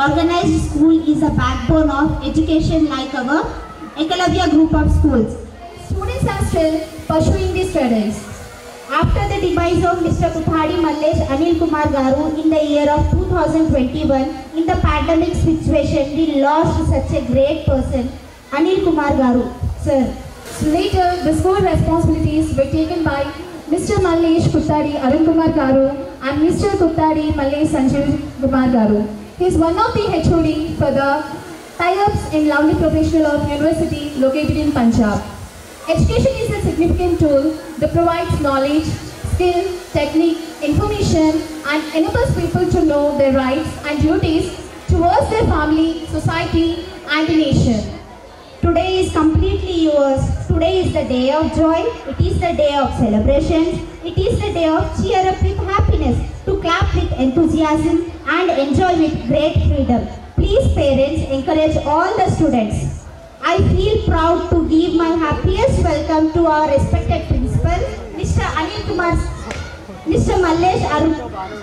Organized school is the backbone of education like our Eklavya group of schools. Students are still pursuing these studies. After the demise of Mr. Kuthadi Mallesh Anil Kumar Garu in the year of 2021, in the pandemic situation, we lost such a great person, Anil Kumar Garu, sir. Later, the school responsibilities were taken by Mr. Mallesh Kuthadi Arun Kumar Garu and Mr. Kuthadi Mallesh Sanjeev Kumar Garu. He is one of the HOD for the tie-ups in Lovely Professional University located in Punjab. Education is a significant tool that provides knowledge, skill, technique, information and enables people to know their rights and duties towards their family, society and the nation. Today is completely yours. Today is the day of joy. It is the day of celebrations. It is the day of cheer up with happiness, to clap with enthusiasm and enjoy with great freedom. Please parents, encourage all the students. I feel proud to give my happiest welcome to our respected principal, Mr. Anil Kumar, Mr. Mallesh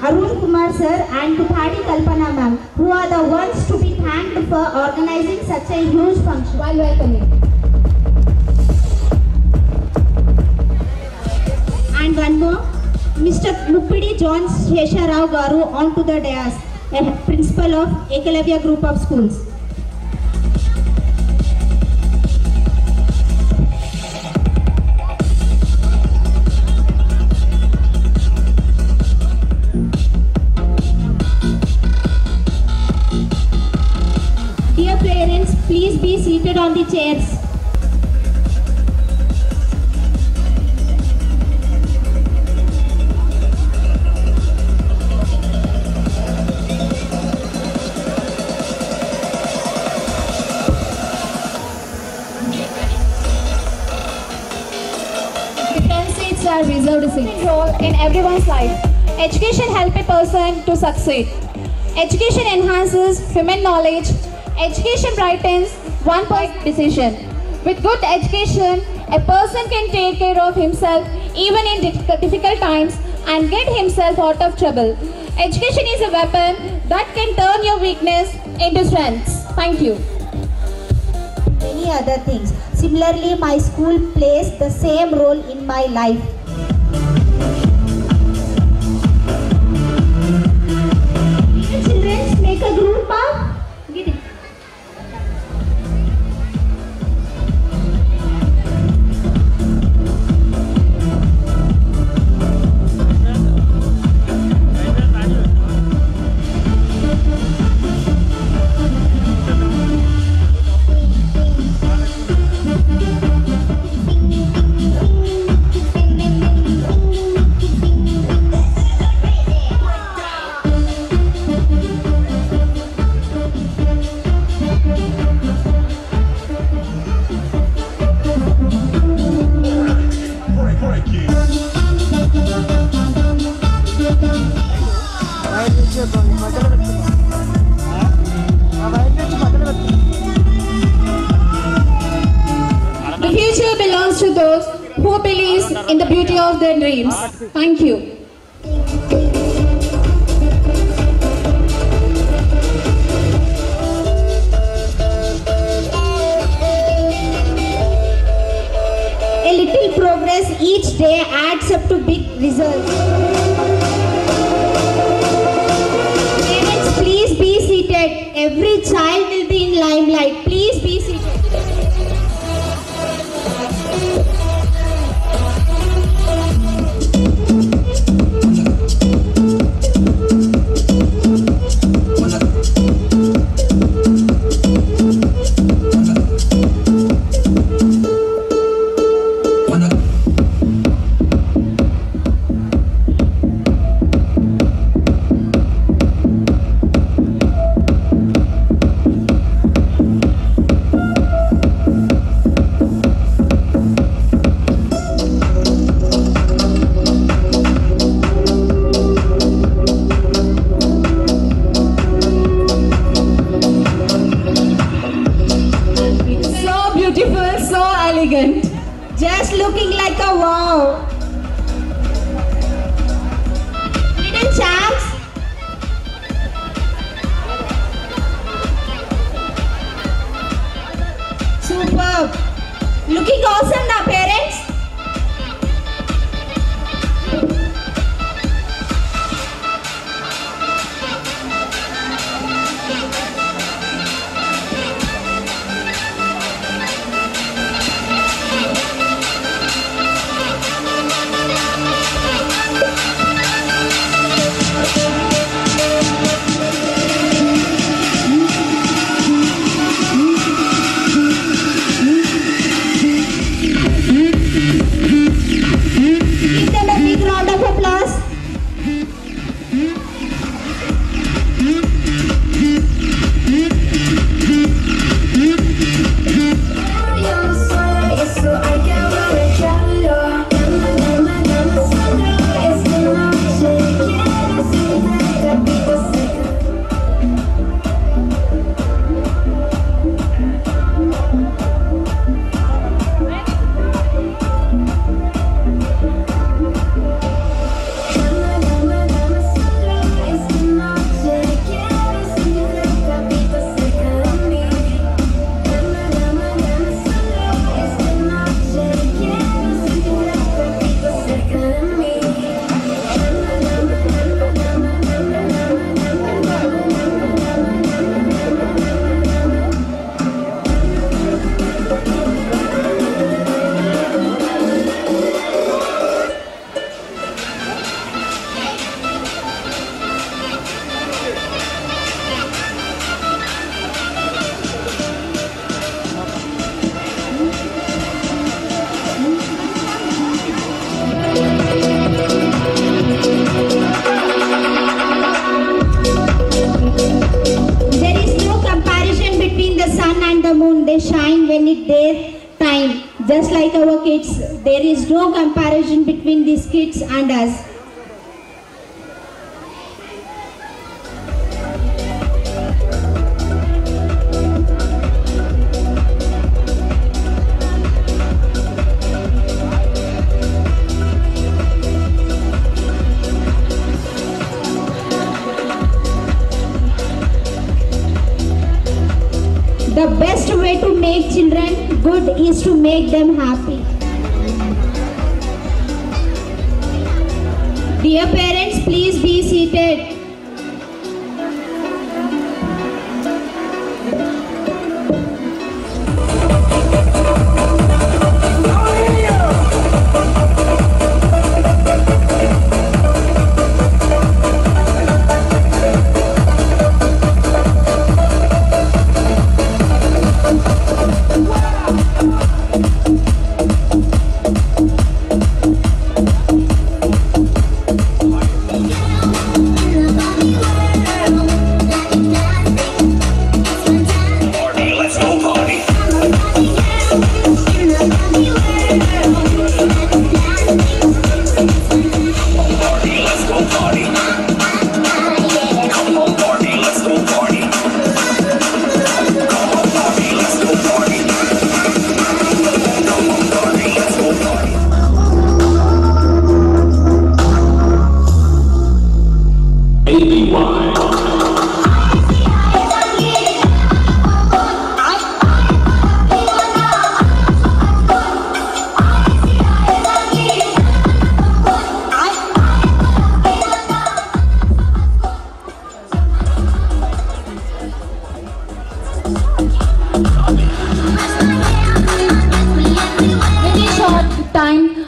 Arun Kumar sir and Kuthadi Kalpana ma'am, who are the ones to be thanked for organizing such a huge function. While welcoming. And one more, Mr. Muppidi John Shesharao Garu onto the dais, a principal of Eklavya Group of Schools. Dear parents, please be seated on the chairs. Different seats are reserved seats. Role in everyone's life. Education helps a person to succeed. Education enhances human knowledge. Education brightens one person's decision. With good education, a person can take care of himself even in difficult times and get himself out of trouble. Education is a weapon that can turn your weakness into strength. Thank you. Many other things. Similarly, my school plays the same role in my life. Children, make a group up. Get it. The future belongs to those who believe in the beauty of their dreams. Thank you. A little progress each day adds up to big results. Parents, please be seated. Every child will be in limelight. Please be seated. Just looking like a wow. Little champs. Superb. Looking awesome now, parents. fine when it's their time. Just like our kids, there is no comparison between these kids and us. The best way to make children good is to make them happy. Dear parents, please be seated.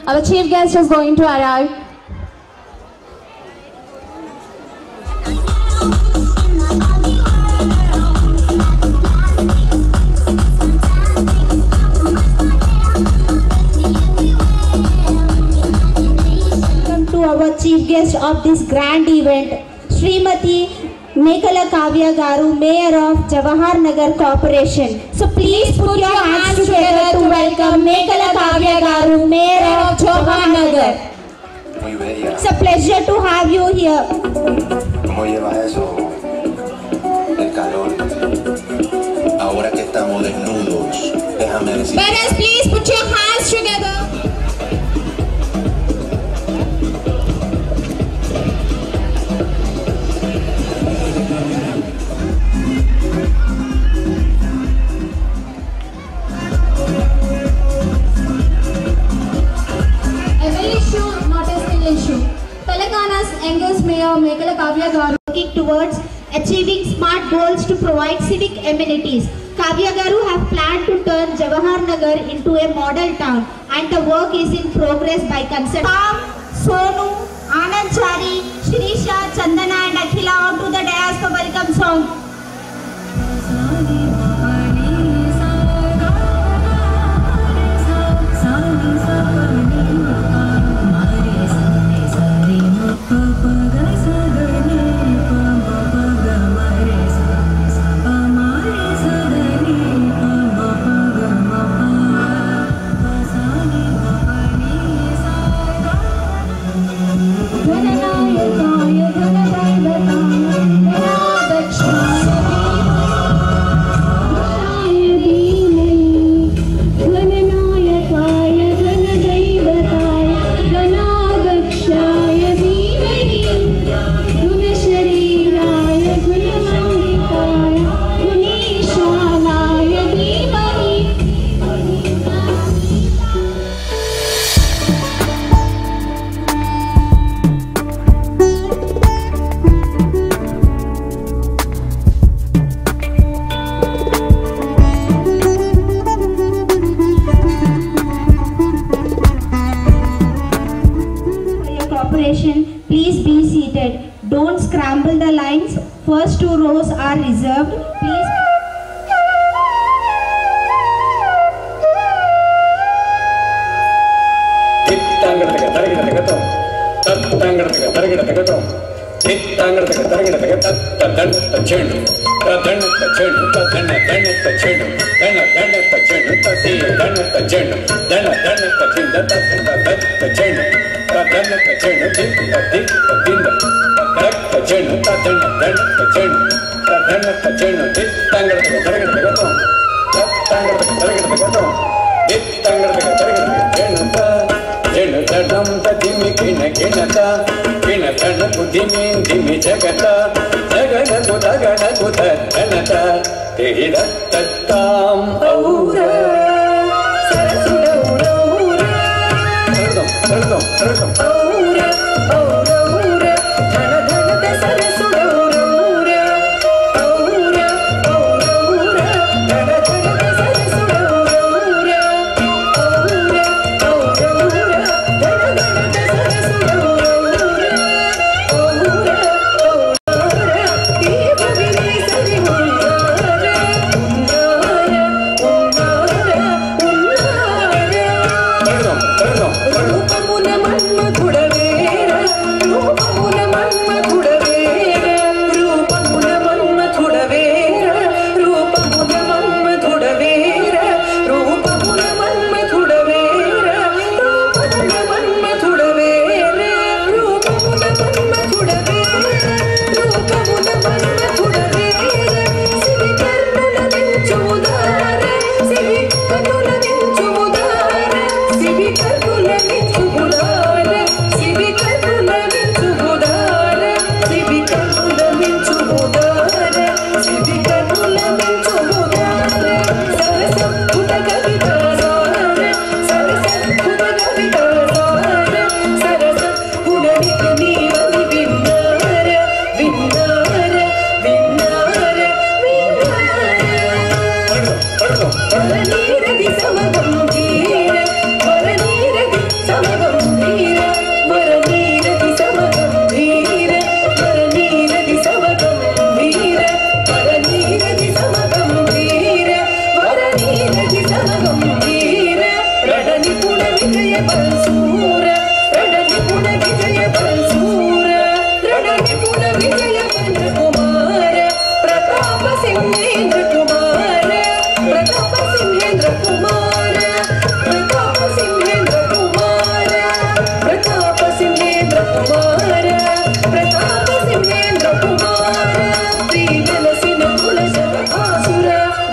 Our chief guest is going to arrive. Welcome to our chief guest of this grand event, Srimati Mekala Kavya Garu, Mayor of Jawahar Nagar Corporation. So please put your hands together to welcome Mekala Kavya Garu, Mayor of Jawahar Nagar. Muy bella. It's a pleasure to have you here. ¿Cómo lleva eso? El calor. Ahora que estamos desnudos, déjame decir. Parents, please put your hands together. Telangana's youngest mayor, Mekala Kavya Garu, Working towards achieving smart goals to provide civic amenities. Kavya Garu have planned to turn Jawahar Nagar into a model town, and the work is in progress by concept. Sonu, Anand Chari, Shrisha, Chandana and Akhila onto the dais for welcome song. Please be seated. Don't scramble the lines. First two rows are reserved. Please. దిత్తంగడతక తరగడతక తదంత చెండు తదంత చెండు తదంత చెండు దండత చెండు తతి దండత చెండు దండత చెండు తదంత చెండు తదంత చెండు దిత్త తదంత చెండు తదంత చెండు తదంత చెండు దిత్తంగడతక తరగడతక దిత్తంగడతక తరగడతక దిత్తంగడతక తరగడతక చెండు జడం తదిమి కిణత కిణతనకు దిమి దిమి జగత జగనకు తగనకు తన్నత తిహిరత్తాం ఔర సరసుడౌరౌర సరదం ఔర ఔరౌర ధన ధనత సరసుడౌరౌర ఔర ఔరౌర ధన ధనత సరసుడౌరౌర ఔర ఔరౌర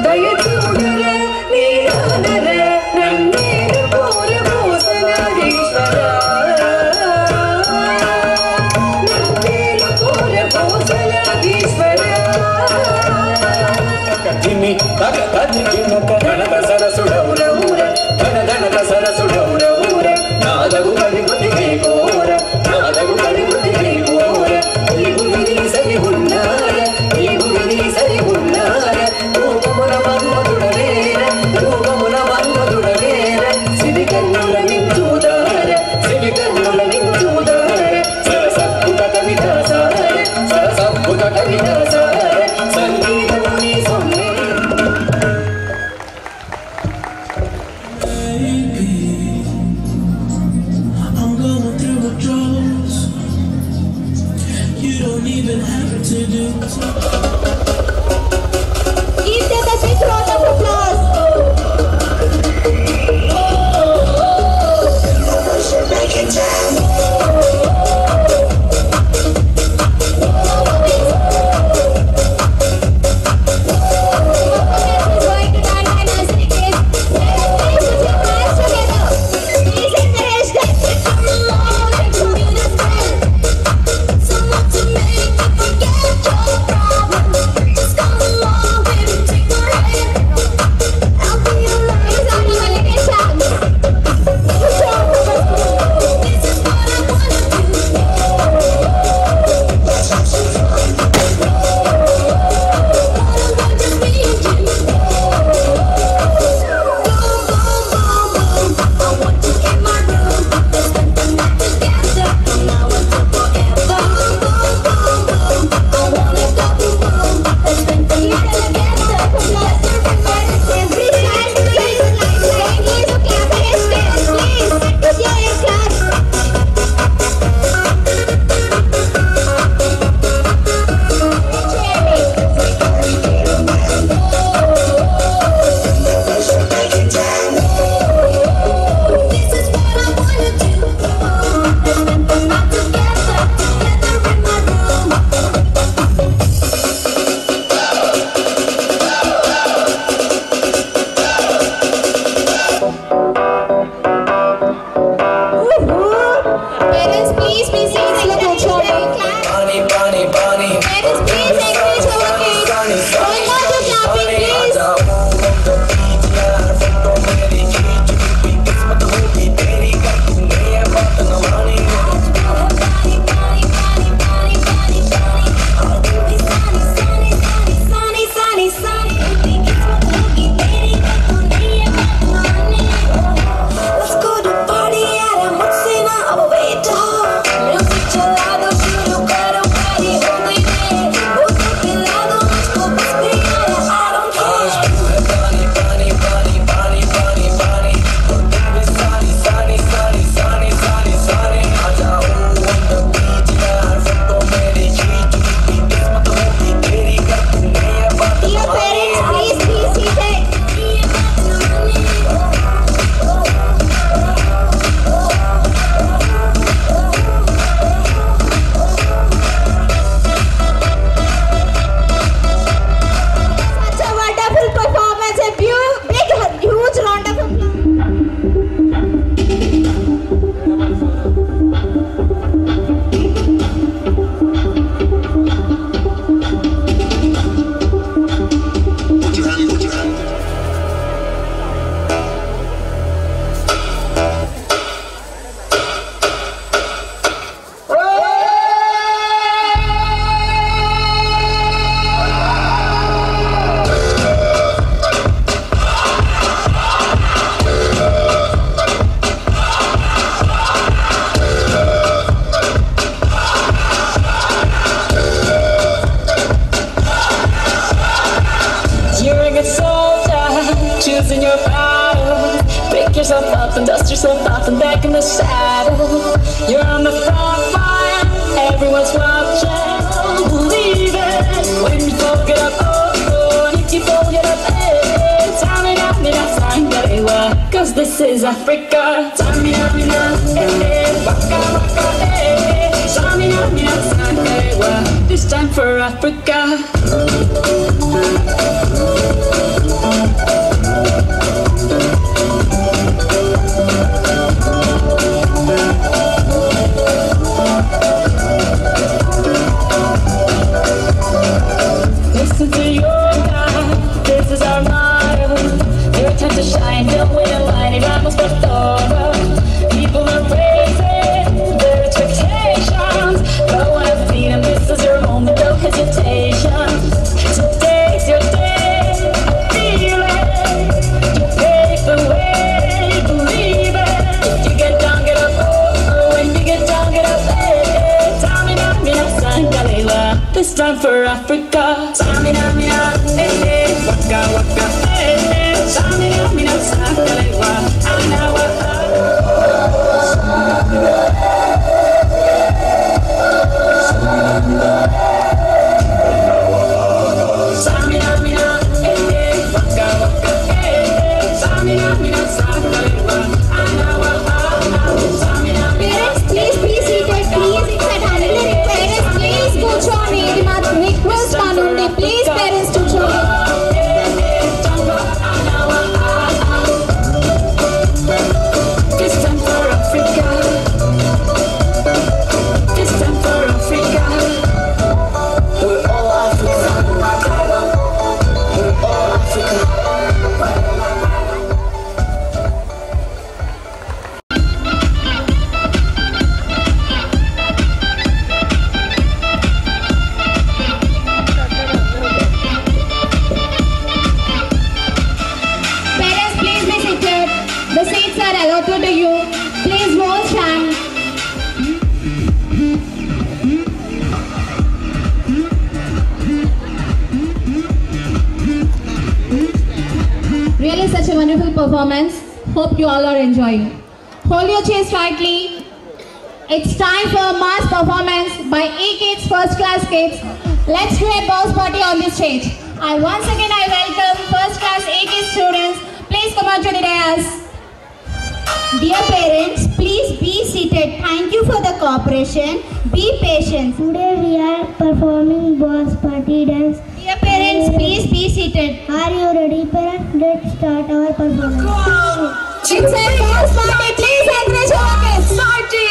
దయ చూడర నీ ఆదర నన్నేరు పూర పూసన yourself up and dust yourself off and back in the saddle. You're on the front line, everyone's watching. Believe it when you fold it up, oh, and if you fold it up, hey, Tamina, Sangalewa, cause this is Africa. Tamina, hey, waka waka, hey, Tamina, Sangalewa, this time for Africa. Listen to your God, this is our motto. Your time to shine, don't wait in line, y vamos por todo. People are raising their expectations, but when I feed them, this is your moment, no hesitation. Today's your day, feel it. You pave the way, believe it. You get down, get up, oh, when you get down, get up, hey. Tamina, Sangalewa, this time for Africa. Tamina, hey, waka waka, hey, Tamina, Sangalewa, Anawa. Parents, please be seated. Please accept handling request. Please కూర్చోండి. ఇది మా request కానుండి. Please parents కూర్చోండి. This time for Africa. This time for Africa. We're all Africa. We're all Africa. Parents, please be seated. The seats are allotted to you. Please all stand. Really such a wonderful performance. Hope you all are enjoying. Hold your chairs tightly. It's time for mass performance by E-Kids First Class Kids. Let's do a boss party on the stage. And once again I welcome First Class E-Kids students. Please come on to the dais. Dear parents, please be seated. Thank you for the cooperation. Be patient. Today we are performing boss party dance. Dear parents, please be seated. Are you ready, parents? Let's start our performance. It's a boss party. Please encourage your kids. Party!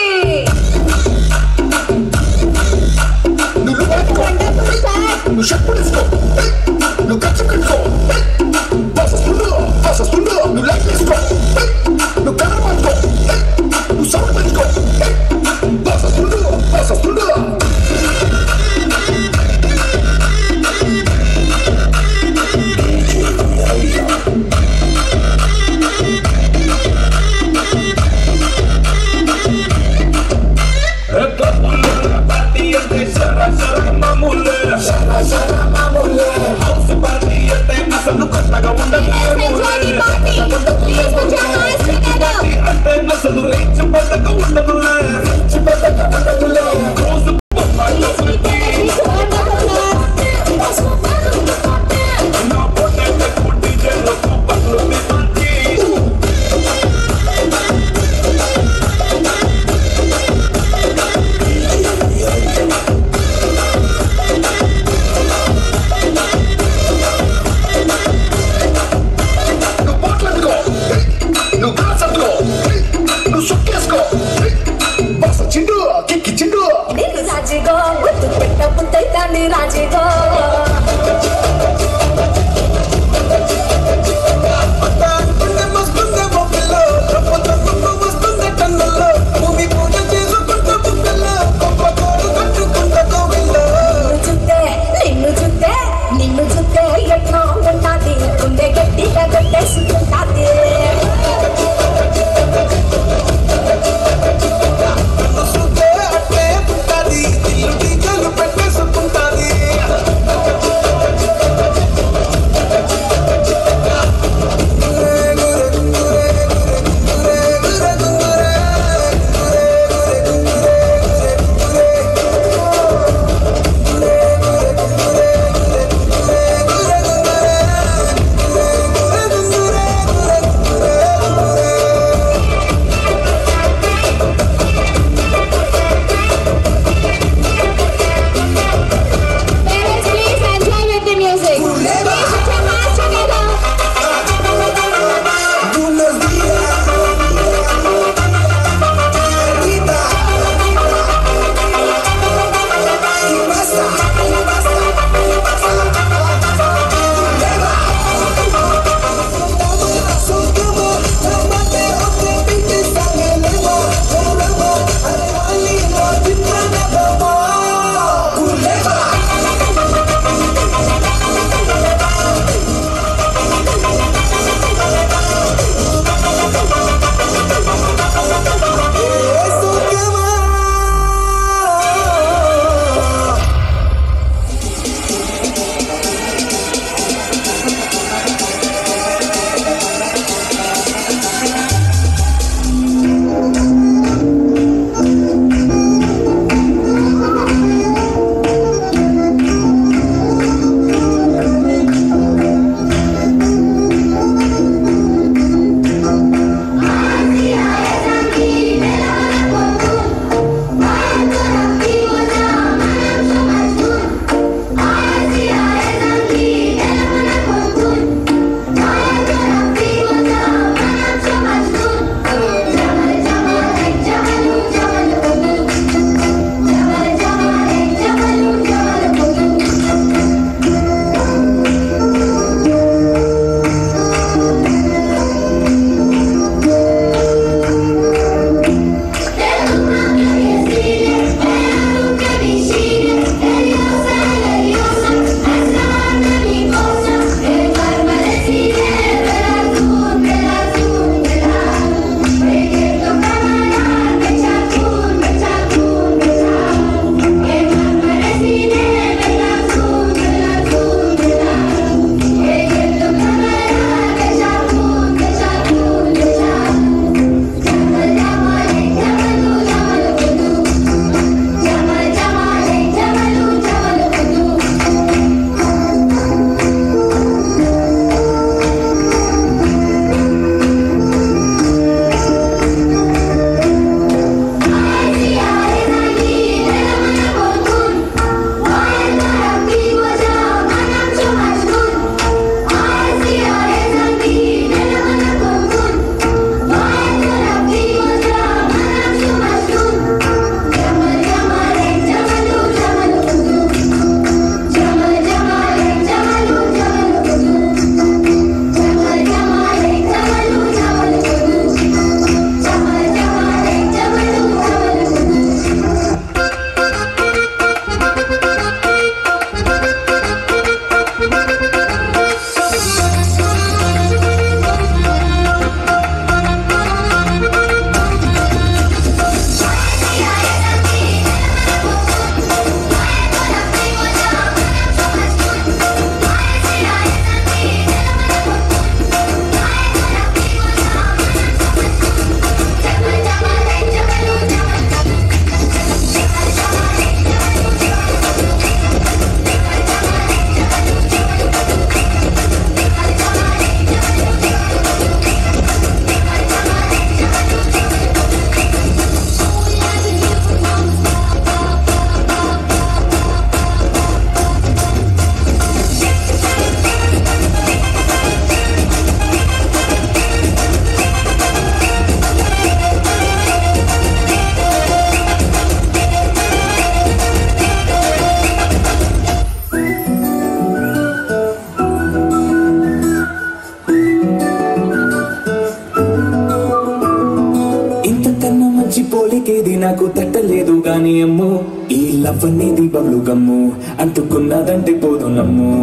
మించి పోలికేది నాకు తట్టలేదు గాని అమ్మో ఈ love అనేది బబ్లు గమ్ము అంటుకున్నదంటే పోదు నమ్ము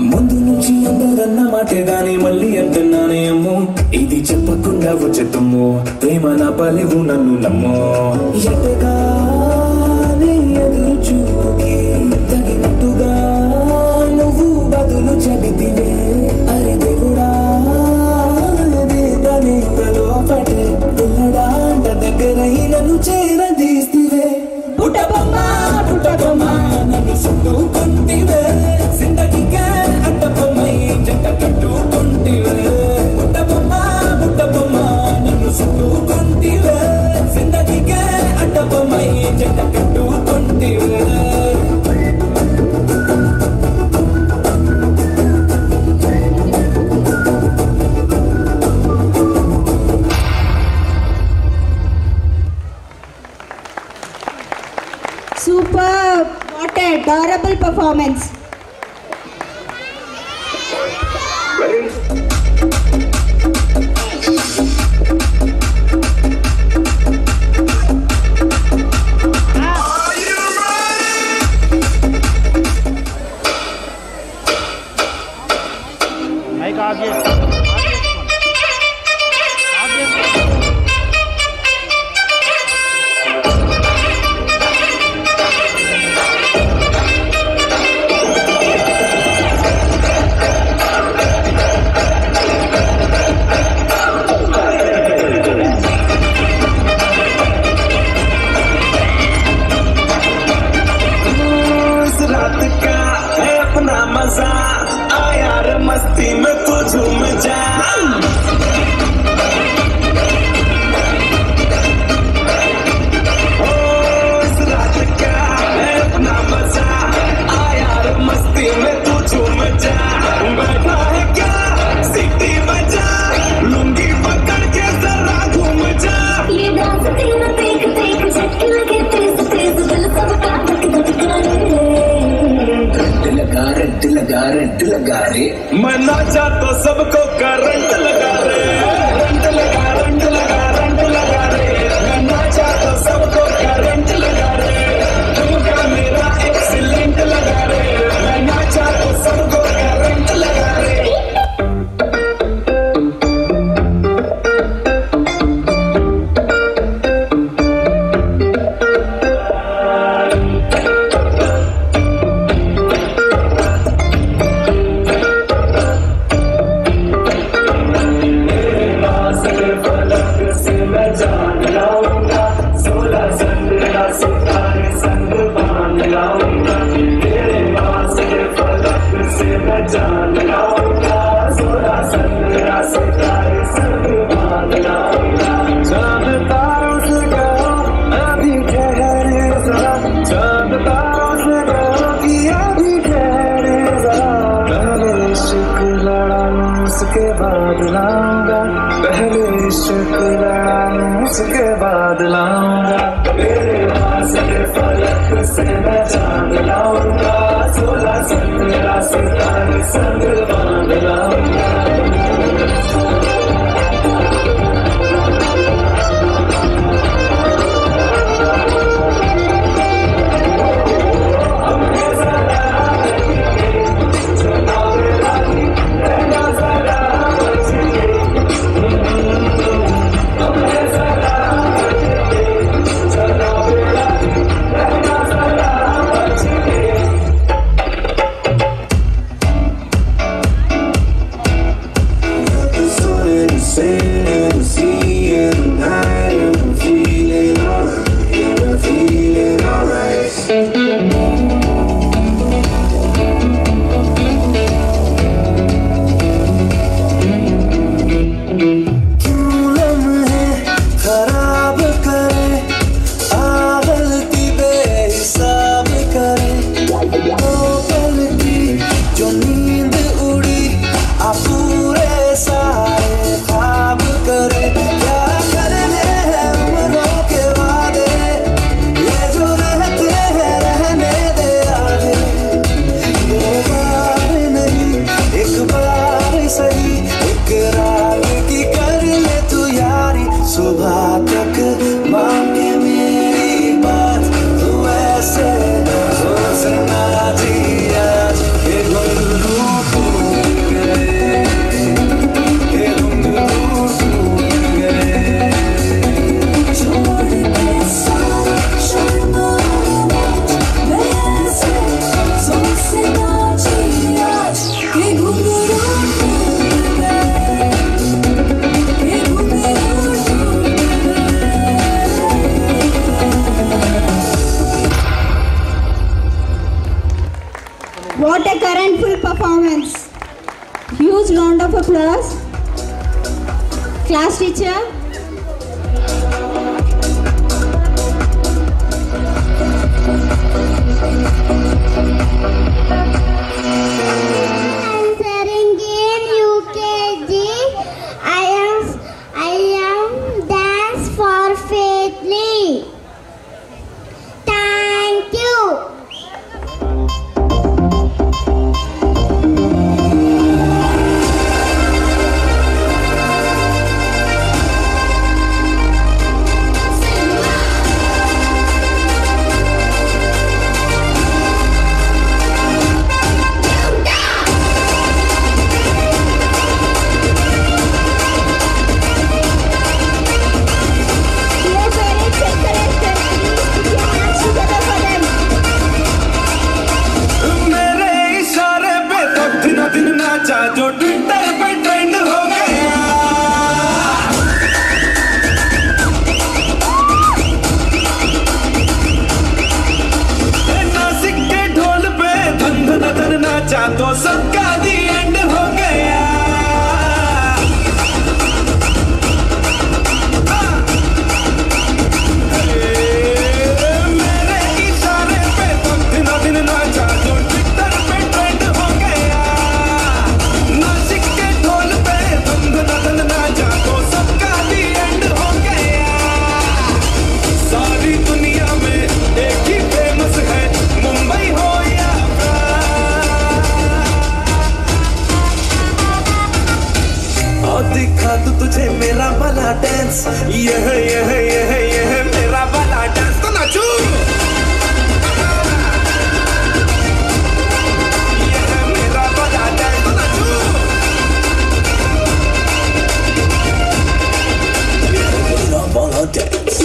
ముందు నుంచి అందరన్న మాటే గాని మళ్ళీ అంటున్నానే అమ్మో ఇది చెప్పకుండా వచ్చేతమ్ము ప్రేమ నా పలివు నన్ను నమ్మో ఎటగానే ఎదురు చూకి తగినట్టుగా నువ్వు బదులు చెబితివే అరే దేవుడా పటే పిల్లడాంట దగ్గరై నన్ను చేరదీస్తివే పుట్టబొమ్మ నన్ను సుట్టుకుంటివే జిందగీకే అడ్డబొమ్మై జంట కట్టుకుంటివే పుట్టబొమ్మ నన్ను సుట్టుకుంటివే జిందగీకే అడ్డబొమ్మై జంట కట్టుకుంటివే Superb! What a adorable performance! Current लगा रे मैं नाचा तो सबको करंट लगा रे रंट लगा रंट लगा रंट लगा रे मैं नाचा तो सबको करंट लगा रे तुमका मेरा एक्सीलेंट लगा रे मैं नाचा तो सबको करंट लगा रे उसके बाद लाऊंगा तेरे वास्ते फलक से मैं चांद लाऊंगा 16 संग सितारे संग बांध लाऊंगा सुबह तक मांगे Class teacher. Answering in UKG, I am dance for faithfully. Thank you. जो ट्विटर पे ट्रेंड हो गया, नासिक के ढोल पे धन धन धन नाचा तो सबका दी एंड हो गया। मेरे इशारे पे तो दिन दिन नाचा जो ट्विटर पे ट्रेंड हो गया, नासिक के ढोल पे धन धन धन नाचा तो सबका दी एंड हो गया। सारी दुनिया में एक ही फेमस है, मुंबई हो या और दिखा तू तुझे मेरा वाला डांस, यह मेरा वाला डांस तो नाचू। यह मेरा वाला डांस तो नाचू। यह मेरा वाला डांस।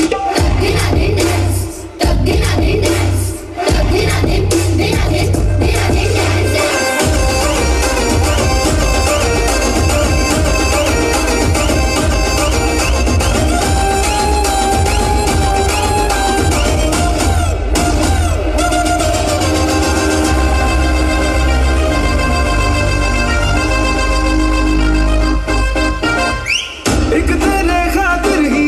एक तेरे खातिर ही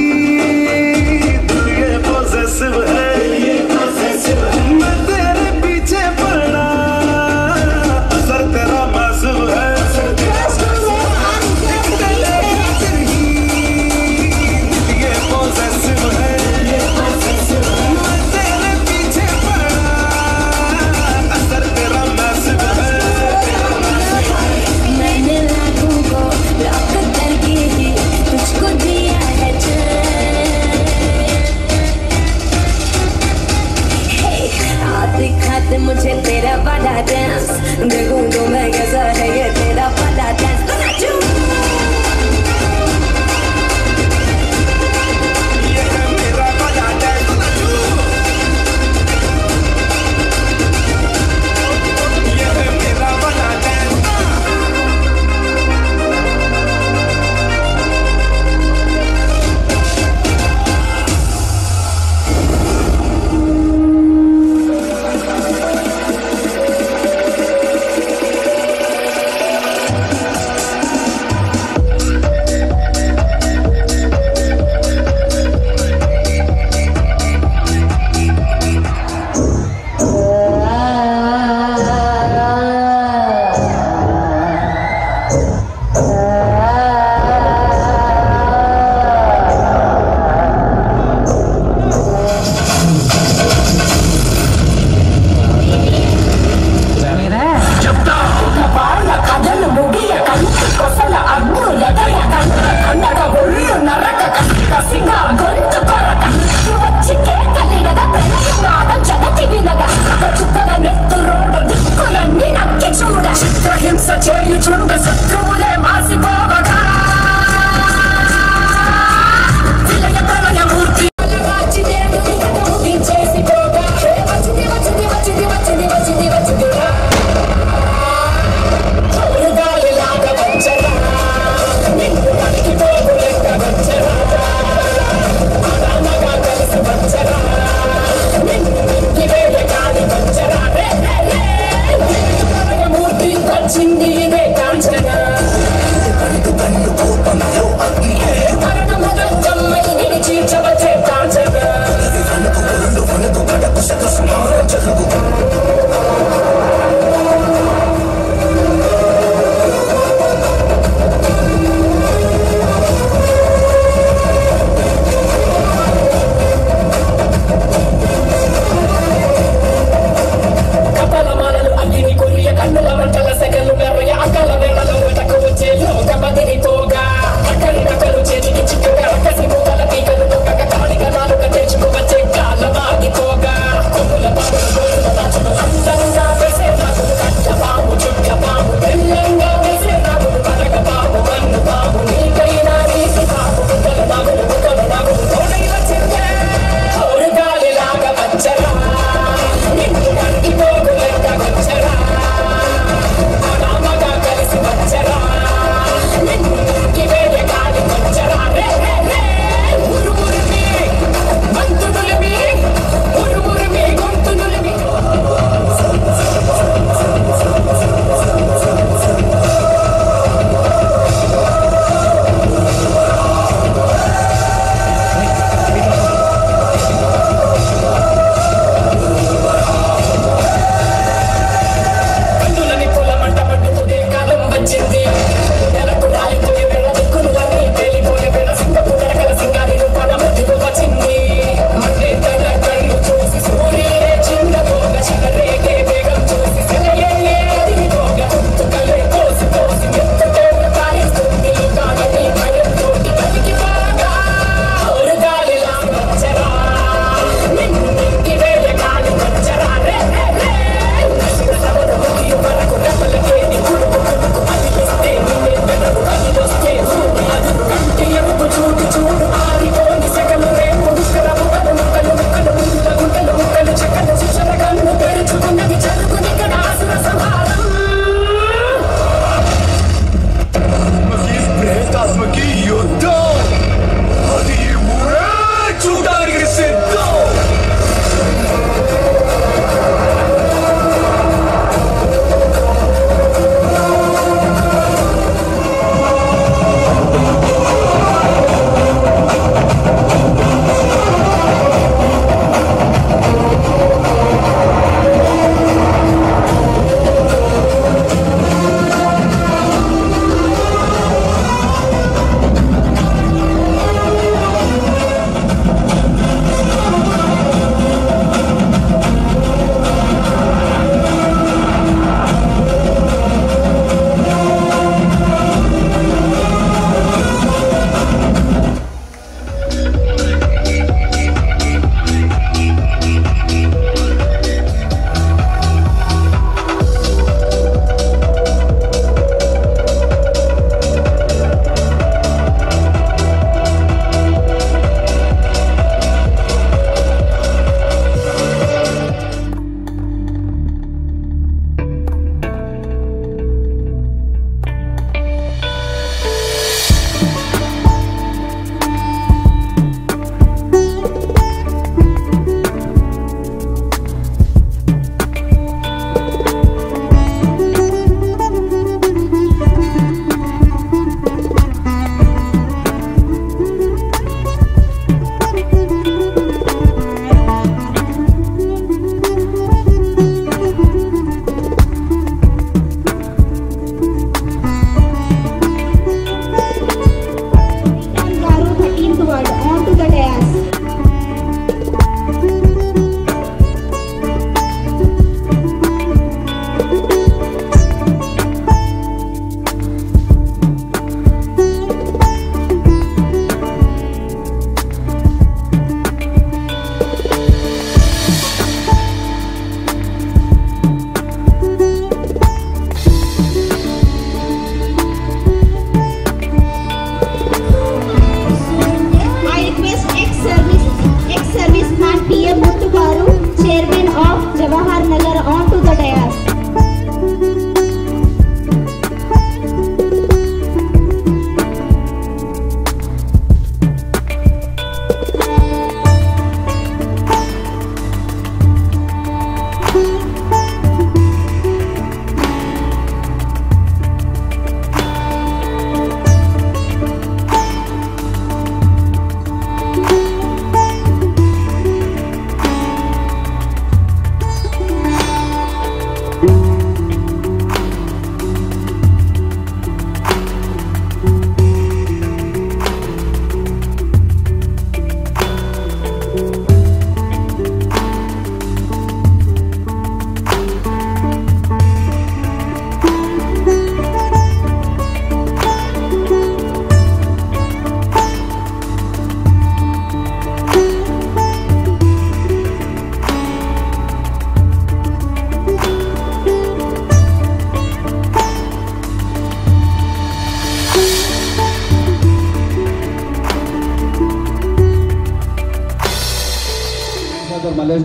యాంకర్ మల్లేష్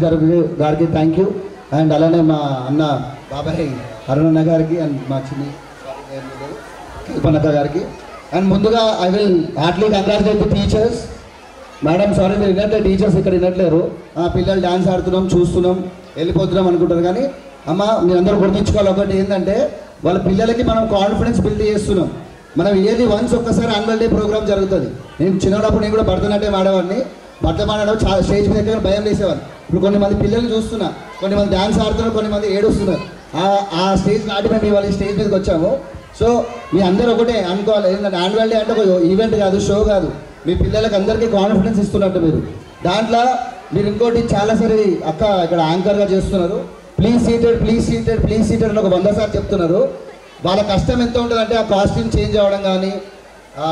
గారికి థ్యాంక్ యూ. అండ్ అలానే మా అన్న బాబాయ్ అరుణన్న గారికి అండ్ మా చిన్ని కల్పనక్క గారికి. అండ్ ముందుగా I will heartly congratulate the teachers. Madam sorry మీరు వినట్లేదు, టీచర్స్ ఇక్కడ వినట్లేరు. పిల్లలు డ్యాన్స్ ఆడుతున్నాం చూస్తున్నాం వెళ్ళిపోతున్నాం అనుకుంటారు, కానీ అమ్మ మీరందరూ గుర్తించుకోవాలి ఒకటి ఏంటంటే వాళ్ళ పిల్లలకి మనం కాన్ఫిడెన్స్ బిల్డ్ చేస్తున్నాం. మనం ఇయర్లీ వన్స్ ఒక్కసారి యాన్యువల్ డే ప్రోగ్రామ్ జరుగుతుంది. నేను చిన్నప్పుడు నేను కూడా భరతనాట్యం ఆడేవాడిని. భరతనాట్యం ఆడడం చాలా స్టేజ్ మీద దగ్గర భయం వేసేవాళ్ళు. ఇప్పుడు కొన్ని మంది పిల్లలు చూస్తున్నా, కొన్ని మంది డ్యాన్స్ ఆడుతున్నారు, కొన్ని మంది ఏడుస్తున్నారు. ఆ స్టేజ్ నాటి మేము ఇవాళ ఈ స్టేజ్ మీదకి వచ్చాము. సో మీ అందరూ ఒకటే అనుకోవాలి, ఏంటంటే యాన్యువల్ డే అంటే ఒక ఈవెంట్ కాదు, షో కాదు. మీ పిల్లలకి అందరికీ కాన్ఫిడెన్స్ ఇస్తున్నట్టు మీరు. దాంట్లో మీరు ఇంకోటి చాలాసారి అక్క ఇక్కడ యాంకర్గా చేస్తున్నారు. Please seated please seated please seated అని ఒక 100 సార్లు చెప్తున్నారు. వాళ్ళ కష్టం ఎంత ఉంటుందంటే ఆ కాస్ట్యూమ్ చేంజ్ అవ్వడం కానీ, ఆ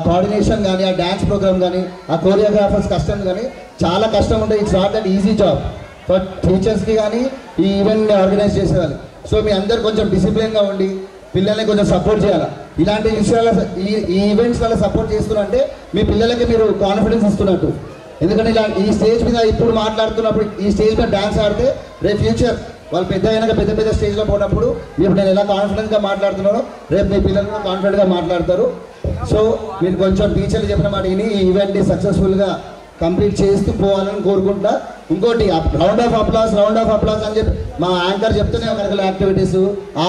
కోఆర్డినేషన్ కానీ, ఆ డ్యాన్స్ ప్రోగ్రామ్ కానీ, ఆ కోరియోగ్రాఫర్స్ కష్టం కానీ చాలా కష్టం ఉంటుంది. It's not that easy job for టీచర్స్కి కానీ ఈ ఈవెంట్ని ఆర్గనైజ్ చేసేవాళ్ళు. సో మీ అందరు కొంచెం డిసిప్లిన్గా ఉండి పిల్లల్ని కొంచెం సపోర్ట్ చేయాలి. ఇలాంటి విషయాల ఈ ఈవెంట్స్ వల్ల సపోర్ట్ చేస్తున్నారంటే మీ పిల్లలకి మీరు కాన్ఫిడెన్స్ ఇస్తున్నట్టు. ఎందుకంటే ఇలా ఈ స్టేజ్ మీద ఇప్పుడు మాట్లాడుతున్నప్పుడు ఈ స్టేజ్ మీద డ్యాన్స్ ఆడితే రేపు ఫ్యూచర్ వాళ్ళు పెద్ద అయినాక పెద్ద పెద్ద స్టేజ్లో పోయినప్పుడు ఇప్పుడు నేను ఎలా కాన్ఫిడెన్స్గా మాట్లాడుతున్నానో రేపు మీ పిల్లలు కూడా కాన్ఫిడెంట్గా మాట్లాడతారు. సో మీరు కొంచెం టీచర్లు చెప్పిన మాట విని ఈ ఈవెంట్ని సక్సెస్ఫుల్గా కంప్లీట్ చేస్తూ పోవాలని కోరుకుంటా. ఇంకోటి రౌండ్ ఆఫ్ అప్లాస్ అని చెప్పి మా యాంకర్ చెప్తూనే కరికల్ యాక్టివిటీస్,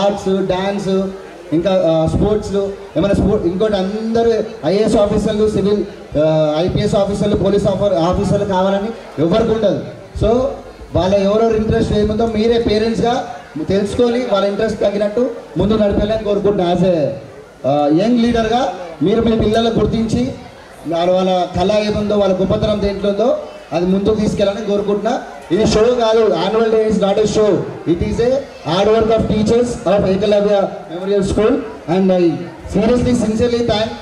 ఆర్ట్స్, డ్యాన్స్, ఇంకా స్పోర్ట్స్లు ఏమైనా ఇంకోటి అందరూ ఐఏఎస్ ఆఫీసర్లు, సివిల్ ఐపీఎస్ ఆఫీసర్లు, పోలీస్ ఆఫీసర్లు కావాలని ఎవరికి ఉండదు. సో వాళ్ళ ఎవరెవరు ఇంట్రెస్ట్ ఏముందో మీరే పేరెంట్స్గా తెలుసుకొని వాళ్ళ ఇంట్రెస్ట్ తగినట్టు ముందు నడిపేయాలని కోరుకుంటున్నా. యాజ్ ఏ యంగ్ లీడర్గా మీరు మీ పిల్లలకు గుర్తించి వాళ్ళ కళ ఏముందో, వాళ్ళ గొప్పతనం దేంట్లో ఉందో అది ముందుకు తీసుకెళ్ళాలని కోరుకుంటున్నా. ఇది షో కాదు, annual day is not a show, it is a hard work of teachers of Ekalavya memorial school. And I seriously sincerely thank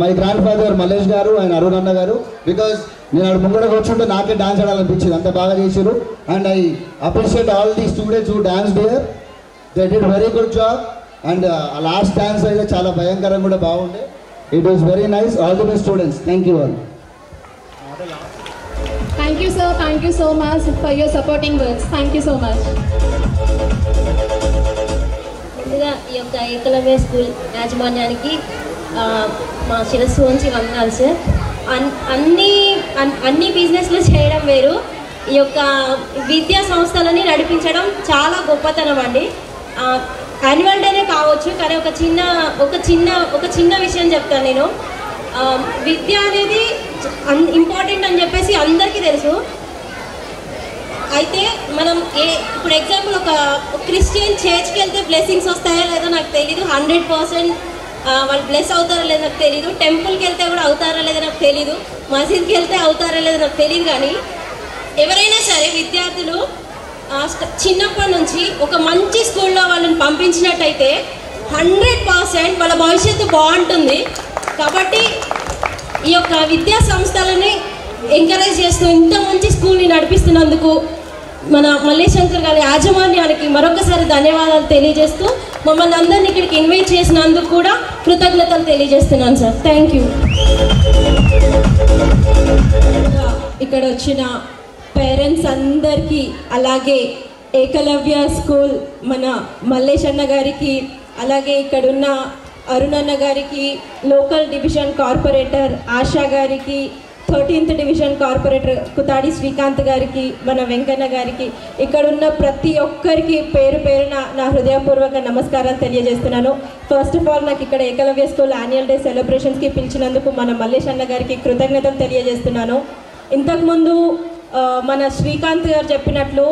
my grandfather Mallesh garu and Arun అన్న గారు. బికాజ్ నేను అక్కడ ముంగడ కూర్చుంటే నాకే డాన్స్ ఆడాలనిపించింది, అంత బాగా చేశారు. And I appreciate all the students who dance there, they did very good job. And last dance అయితే చాలా భయంకరంగా కూడా బాగుండే. It was very nice. All the best students. Thank you all. Thank you sir. Thank you so much for your supporting words. Thank you so much. ముందుగా ఈ యొక్క Eklavya school యాజమాన్యానికి మా శిరస్సు వంచి వందనాలు సార్. అన్ని బిజినెస్లు చేయడం వేరు, ఈ యొక్క విద్యా సంస్థలని నడిపించడం చాలా గొప్పతనం అండి. యాన్యువల్ డేనే కావచ్చు, కానీ ఒక చిన్న విషయం చెప్తాను నేను. విద్య అనేది ఇంపార్టెంట్ అని చెప్పేసి అందరికీ తెలుసు. అయితే మనం ఇప్పుడు ఎగ్జాంపుల్ ఒక క్రిస్టియన్ చర్చ్కి వెళ్తే బ్లెస్సింగ్స్ వస్తాయో లేదో నాకు తెలీదు, 100% వాళ్ళు బ్లెస్ అవుతారో లేదో నాకు తెలీదు. టెంపుల్కి వెళ్తే కూడా అవుతారో లేదో నాకు తెలీదు, మసీద్కి వెళ్తే అవుతారో లేదో నాకు తెలియదు. కానీ ఎవరైనా సరే విద్యార్థులు చిన్నప్పటి నుంచి ఒక మంచి స్కూల్లో వాళ్ళని పంపించినట్టయితే 100% వాళ్ళ భవిష్యత్తు బాగుంటుంది. కాబట్టి ఈ యొక్క విద్యా సంస్థలని ఎంకరేజ్ చేస్తూ ఇంత మంచి స్కూల్ని నడిపిస్తున్నందుకు మన మల్లేశంకర్ గారి యాజమాన్యానికి మరొకసారి ధన్యవాదాలు తెలియజేస్తూ మమ్మల్ని అందరినీ ఇక్కడికి ఇన్వైట్ చేసినందుకు కూడా కృతజ్ఞతలు తెలియజేస్తున్నాను సార్. Thank you. ఇక్కడ వచ్చిన పేరెంట్స్ అందరికీ, అలాగే ఏకలవ్య స్కూల్ మన మల్లేష్ అన్న గారికి, అలాగే ఇక్కడున్న అరుణ్ అన్న గారికి, లోకల్ డివిజన్ కార్పొరేటర్ ఆశా గారికి, 13th division corporator Kuthadi Srikanth గారికి, మన వెంకన్న గారికి, ఇక్కడున్న ప్రతి ఒక్కరికి పేరు పేరున నా హృదయపూర్వక నమస్కారాలు తెలియజేస్తున్నాను. ఫస్ట్ ఆఫ్ ఆల్ నాకు ఇక్కడ ఏకలవ్య స్కూల్ యాన్యువల్ డే సెలబ్రేషన్స్కి పిలిచినందుకు మన మల్లేష్ అన్న గారికి కృతజ్ఞతలు తెలియజేస్తున్నాను. ఇంతకుముందు మన శ్రీకాంత్ గారు చెప్పినట్లు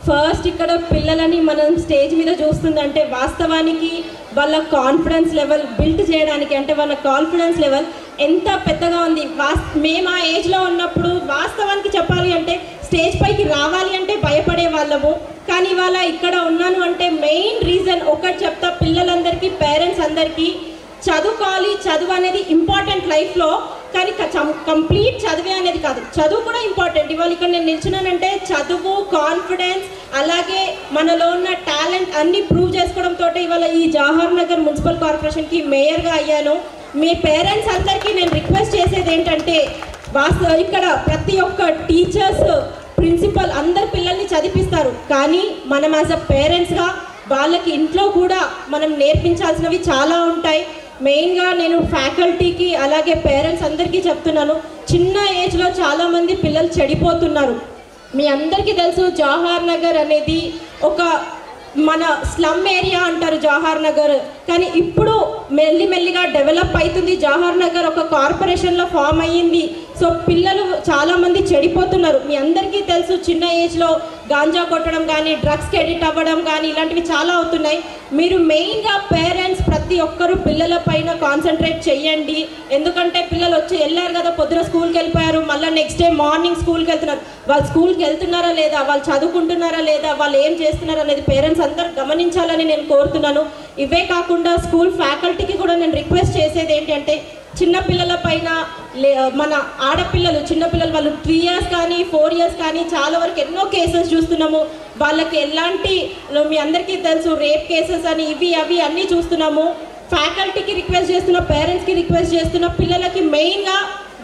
ఫస్ట్ ఇక్కడ పిల్లలని మనం స్టేజ్ మీద చూస్తుందంటే వాస్తవానికి వాళ్ళ కాన్ఫిడెన్స్ లెవెల్ బిల్డ్ చేయడానికి, అంటే వాళ్ళ కాన్ఫిడెన్స్ లెవెల్ ఎంత పెద్దగా ఉంది. మేము ఆ ఏజ్లో ఉన్నప్పుడు వాస్తవానికి చెప్పాలి అంటే స్టేజ్ పైకి రావాలి అంటే భయపడే వాళ్ళము. కానీ ఇవాళ ఇక్కడ ఉన్నాను అంటే మెయిన్ రీజన్ ఒకటి చెప్తా, పిల్లలందరికీ పేరెంట్స్ అందరికీ చదువుకోవాలి, చదువు అనేది ఇంపార్టెంట్ లైఫ్లో. కానీ కంప్లీట్ చదివే అనేది కాదు, చదువు కూడా ఇంపార్టెంట్. ఇవాళ ఇక్కడ నేను నిల్చున్నానంటే చదువు, కాన్ఫిడెన్స్, అలాగే మనలో ఉన్న టాలెంట్ అన్నీ ప్రూవ్ చేసుకోవడంతో ఇవాళ ఈ జవహర్ నగర్ మున్సిపల్ కార్పొరేషన్కి మేయర్గా అయ్యాను. మీ పేరెంట్స్ అందరికీ నేను రిక్వెస్ట్ చేసేది ఏంటంటే ఇక్కడ ప్రతి ఒక్క టీచర్స్ ప్రిన్సిపల్ అందరు పిల్లల్ని చదివిస్తారు, కానీ మనం యాజ్ అ పేరెంట్స్గా వాళ్ళకి ఇంట్లో కూడా మనం నేర్పించాల్సినవి చాలా ఉంటాయి. మెయిన్గా నేను ఫ్యాకల్టీకి అలాగే పేరెంట్స్ అందరికీ చెప్తున్నాను, చిన్న ఏజ్లో చాలామంది పిల్లలు చెడిపోతున్నారు. మీ అందరికీ తెలుసు జవహర్ నగర్ అనేది ఒక మన స్లమ్ ఏరియా అంటారు జవహర్ నగర్, కానీ ఇప్పుడు మెల్లిమెల్లిగా డెవలప్ అవుతుంది. జవహర్ నగర్ ఒక కార్పొరేషన్లో ఫామ్ అయ్యింది. సో పిల్లలు చాలామంది చెడిపోతున్నారు. మీ అందరికీ తెలుసు చిన్న ఏజ్లో గాంజా కొట్టడం కానీ, డ్రగ్స్కి ఎడిట్ అవ్వడం కానీ ఇలాంటివి చాలా అవుతున్నాయి. మీరు మెయిన్గా పేరెంట్స్ ప్రతి ఒక్కరూ పిల్లల పైన కాన్సన్ట్రేట్ చేయండి. ఎందుకంటే పిల్లలు వెళ్ళారు కదా, పొద్దున స్కూల్కి వెళ్ళిపోయారు, మళ్ళీ నెక్స్ట్ డే మార్నింగ్ స్కూల్కి వెళ్తున్నారు. వాళ్ళు స్కూల్కి వెళ్తున్నారా లేదా, వాళ్ళు చదువుకుంటున్నారా లేదా, వాళ్ళు ఏం చేస్తున్నారా అనేది పేరెంట్స్ అందరూ గమనించాలని నేను కోరుతున్నాను. ఇవే కాకుండా స్కూల్ ఫ్యాకల్టీకి కూడా నేను రిక్వెస్ట్ చేసేది ఏంటంటే, చిన్నపిల్లల పైన మన ఆడపిల్లలు చిన్నపిల్లలు వాళ్ళు 3 years కానీ 4 years కానీ చాలా వరకు ఎన్నో కేసెస్ చూస్తున్నాము. వాళ్ళకి ఎలాంటి మీ అందరికీ తెలుసు రేప్ కేసెస్ అని ఇవి అవి అన్నీ చూస్తున్నాము. ఫ్యాకల్టీకి రిక్వెస్ట్ చేస్తున్న, పేరెంట్స్కి రిక్వెస్ట్ చేస్తున్న, పిల్లలకి మెయిన్గా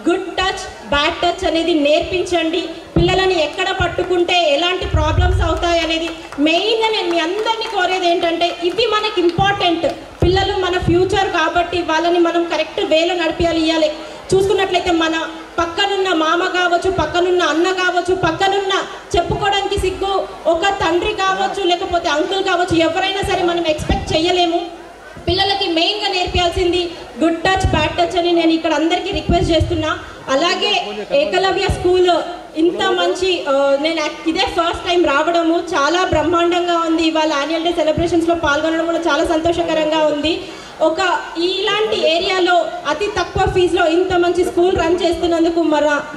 గుడ్ టచ్ బ్యాడ్ టచ్ అనేది నేర్పించండి. పిల్లలని ఎక్కడ పట్టుకుంటే ఎలాంటి ప్రాబ్లమ్స్ అవుతాయి అనేది మెయిన్గా నేను మీ అందరినీ కోరేది ఏంటంటే, ఇవి మనకి ఇంపార్టెంట్. పిల్లలు మన ఫ్యూచర్ కాబట్టి వాళ్ళని మనం కరెక్ట్ వేలో నడిపించాలి. చూసుకున్నట్లయితే మన పక్కనున్న మామ కావచ్చు, పక్కనున్న అన్న కావచ్చు, పక్కనున్న చెప్పుకోవడానికి సిగ్గు ఒక తండ్రి కావచ్చు, లేకపోతే అంకుల్ కావచ్చు, ఎవరైనా సరే మనం ఎక్స్పెక్ట్ చేయలేము. పిల్లలకి మెయిన్గా నేర్పించాల్సింది గుడ్ టచ్ బ్యాడ్ టచ్ అని నేను ఇక్కడ అందరికీ రిక్వెస్ట్ చేస్తున్నా. అలాగే ఏకలవ్య స్కూల్ ఇంత మంచి, నేను ఇదే ఫస్ట్ టైం రావడము చాలా బ్రహ్మాండంగా ఉంది. ఇవాళ యాన్యువల్ డే సెలబ్రేషన్స్లో పాల్గొనడం కూడా చాలా సంతోషకరంగా ఉంది. ఒక ఇలాంటి ఏరియాలో అతి తక్కువ ఫీజులో ఇంత మంచి స్కూల్ రన్ చేస్తున్నందుకు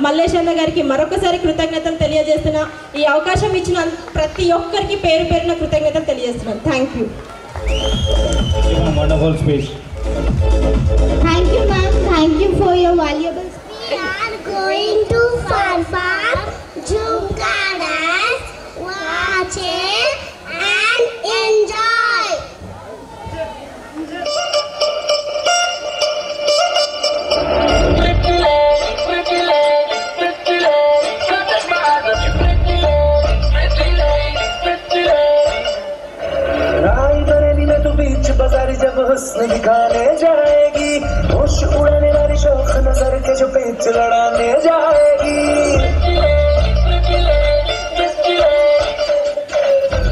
మల్లేష్ అన్న గారికి మరొకసారి కృతజ్ఞతలు తెలియజేస్తున్నా. ఈ అవకాశం ఇచ్చిన ప్రతి ఒక్కరికి పేరు పేరున కృతజ్ఞతలు తెలియజేస్తున్నాను. Thank you. Wonderful speech. Thank you, ma'am. Thank you for your valuable speech. We are going to perform Jhumka dance. Watch it and enjoy. बाजारी जब हुस्न दिखाने जाएगी, होश उड़ाने वाली शौक नजर के जो पेच लड़ाने जाएगी।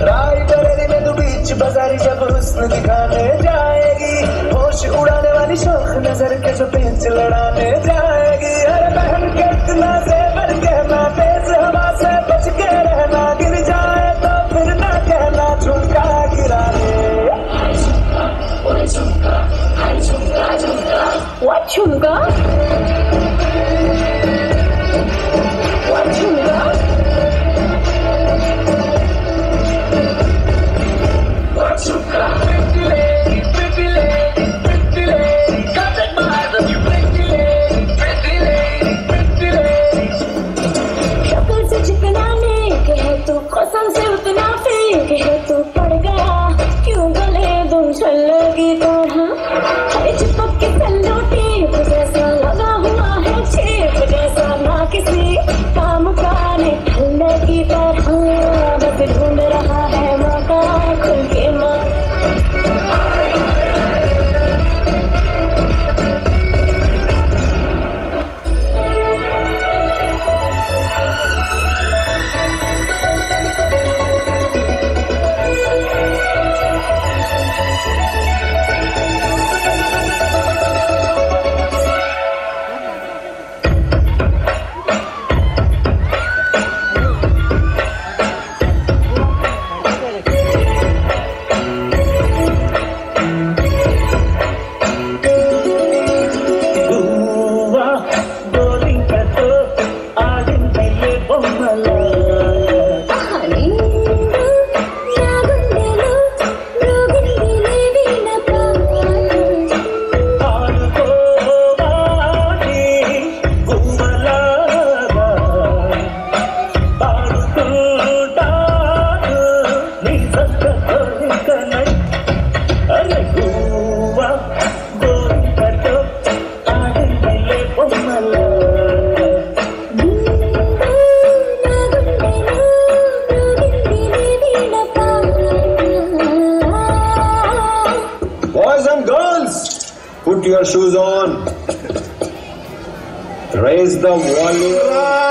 रायबरेली में तू बीच बाजारी जब हुस्न दिखाने जाएगी, होश उड़ाने वाली शौक नजर के जो पेच लड़ाने जाएगी। अरे बहन के इतना जेवर कहना, तेज हवा से बच के रहना, गिर जाए तो फिर ना कहना झुमका गिराने। What Jhumka? What Jhumka? What Jhumka? Pretty lady, pretty lady, pretty lady, got that vibe of you. Pretty lady, pretty lady, pretty lady, your shoes on. Raise the volume.